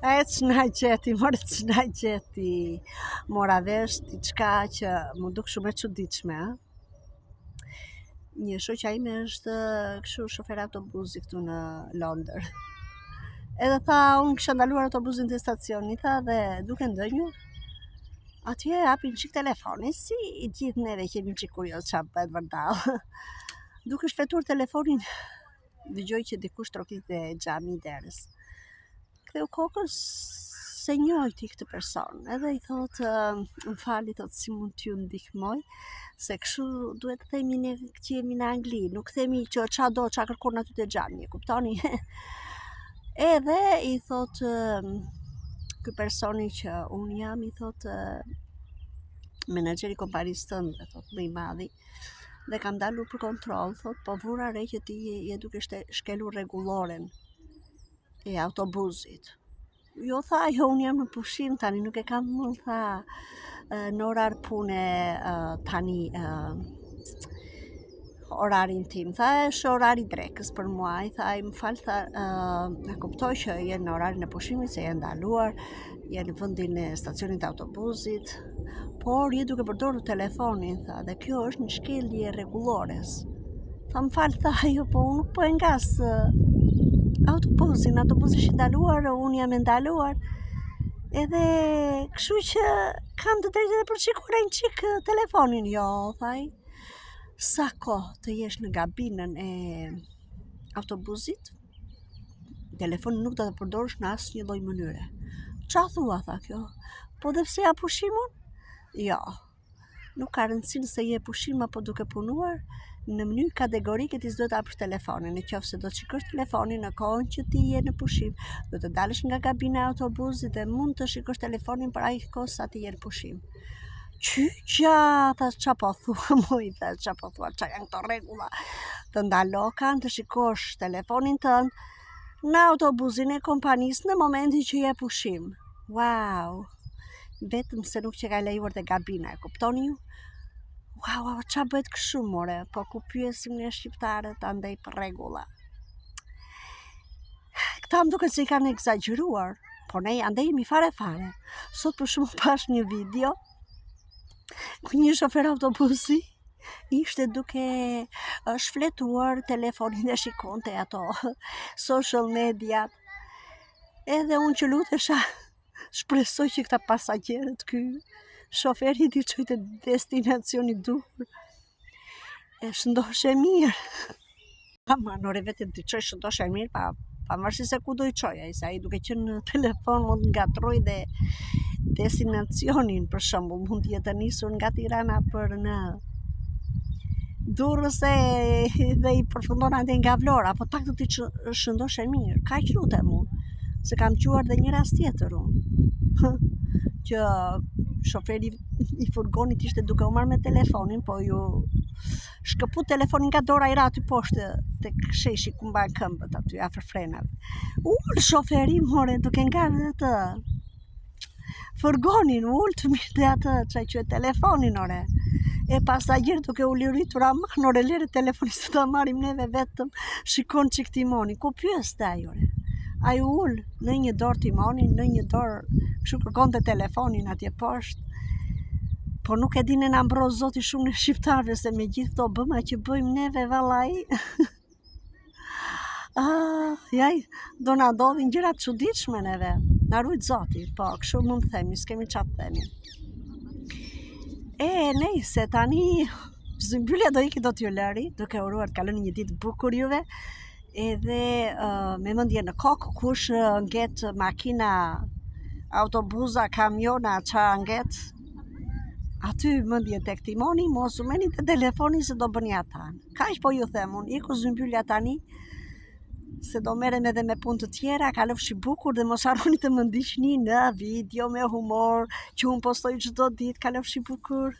E ç'na qeti, more ç'na qeti. Mora vesh diçka që më duk shumë e çuditshme, ë. Një shoqja ime është kështu shofer autobusi këtu në Londër. Edhe tha, unë kisha ndaluar autobusin te stacioni, tha, dhe duke ndënjur, atje hapin çik telefonin, si i gjithë neve që jemi çik kurioz ç'a bëhet vërdall. Duke shfletur telefonin, dëgjoj që dikush trokiste xhami i derës. Ktheu kokën se njojti këtë person, edhe i thotë, më fal, i thotë, si mund t'ju ndihmoj, se kështu duhet të themi ne që jemi në Angli, nuk themi që ç'a do, ç'a kërkon aty te xhami, e kuptoni? Edhe i thotë ky personi që unë jam, i thotë menaxheri i kompanisë tënde, thotë, më i madhi, dhe kam dalur për kontroll, thotë, po vura re që ti je duke shkelur rregulloren e autobusit. Jo, tha, jo, unë jam në pushim tani, nuk e kam mund, tha, në orar pune tani orarin tim. Tha, është orari drekës për mua, i tha, më fal, tha, e kuptoj që je në orarin e pushimit, se je ndaluar, je në vendin e stacionit të autobusit, por je duke përdorur telefonin, tha, dhe kjo është një shkelje e rregullores. Tha, më fal, tha, jo, po unë nuk po e ngas autobusi është ndaluar, unë jam e ndaluar, edhe kështu që kam të drejtë edhe për shikuar një çik telefonin. Jo, thaj, sa kohë të jesh në gabinën e autobusit, telefonin nuk do të përdorësh në asnjë lloj mënyre. Ç'a thua, tha, kjo? Po dhe pse ja pushimun? Jo, nuk ka rëndësi nëse je pushim apo duke punuar, në mënyrë kategorike ti s'do të hapësh telefonin, nëse do të shikosh telefonin në kohën që ti je në pushim, do të dalësh nga kabina e autobusit dhe mund të shikosh telefonin për aq kohë sa ti je në pushim. Qyqja, tha, ç'a po thua, moj, tha, ç'a po thua, ç'a janë këto rregulla? Të ndalokan të shikosh telefonin tënd në autobusin e kompanisë në momentin që je pushim. Wow! Vetëm se nuk që ka lejuar te gabina, e kuptoni ju? Wow, ç'a bëhet kështu, more? Po ku pyesim ne shqiptarët andaj për rregulla. Këta më duket se i kanë egzageruar, por ne andaj jemi fare. Sot për shembull pash një video ku një shofer autobusi ishte duke shfletuar telefonin dhe shikonte ato social media. Edhe unë që lutesha, shpresoj që këta pasagjerët shoferi t'i çojë destinacioni duhur. E shëndoshe mirë. Ama nore vetë t'i çoj shëndoshe mirë, pavarësisht se ku do i çoj ai, se ai duke qenë në telefon mund ngatroj dhe destinacionin, për shembull, mund të jetë nisur nga Tirana për në Durrës dhe i përfundon ande nga Vlora, apo pak të t'i shëndoshe mirë. Kaq lutem unë, se kam quar dhe një rast tjetër unë. Që shoferi i furgonit ishte duke u marrë me telefonin, po ju shkëput telefonin nga dora i ra aty poshtë tek sheshi ku mban këmbët aty afër frenave. Ul shoferi, more, duke ngarë atë furgonin, ul të mirë dhe atë çaj quhet telefonin, ore. E pasagjerët duke u liritur, aman, ore, lere telefonin se ta marrim neve vetëm, shikon çik timoni. Ku pyeste ai, ore? Ai ul në një dorë timonin, në një dorë kështu kërkonte telefonin atje poshtë. Po nuk e dinë na mbroz Zoti shumë në shqiptarëve, se me gjithë këto bëma që bëjmë neve, vallai. Jaj, do na ndodhin gjëra të çuditshme neve. Na rujt Zoti, po, kështu mund të themi, s'kemi ç'a të themi. Nejse, tani Zymbyllja do iki, do t'ju lëri, duke uruar të kaloni një ditë bukur juve. Edhe me mendje në kokë, kush nget makina, autobusa, kamiona, ç'a nget, aty mendje tek timoni, mos u merrni te telefoni se do bëni ata. Kaq po ju them unë, iku Zymbyllja tani, se do merrem edhe me punë të tjera, kalofshi bukur dhe mos harroni të më ndiqni në video me humor që unë postoj çdo ditë, kalofshi bukur.